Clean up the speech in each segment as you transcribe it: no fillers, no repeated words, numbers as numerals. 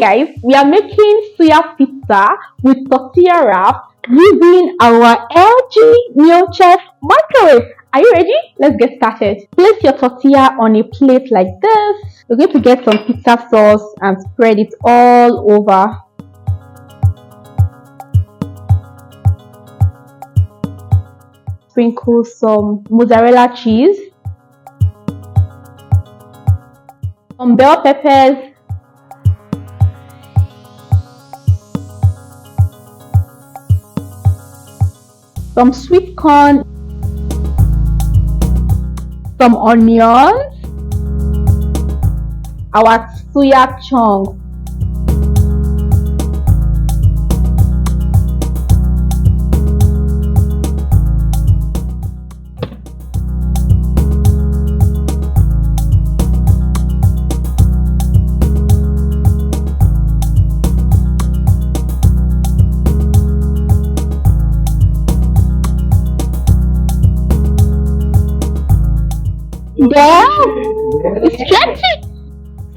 guys, we are making suya pizza with tortilla wrap using our LG Neochef Microwave. Are you ready? Let's get started. Place your tortilla on a plate like this. We're going to get some pizza sauce and spread it all over. Sprinkle some mozzarella cheese, some bell peppers, some sweet corn, some onions, our suya chunks, yeah, it's stretchy.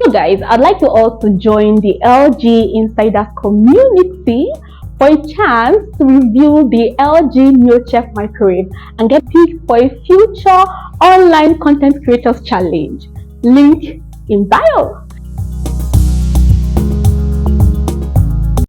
So guys, I'd like you all to join the LG Insiders community for a chance to review the LG Neochef Microwave and get picked for a future online content creators challenge. Link in bio.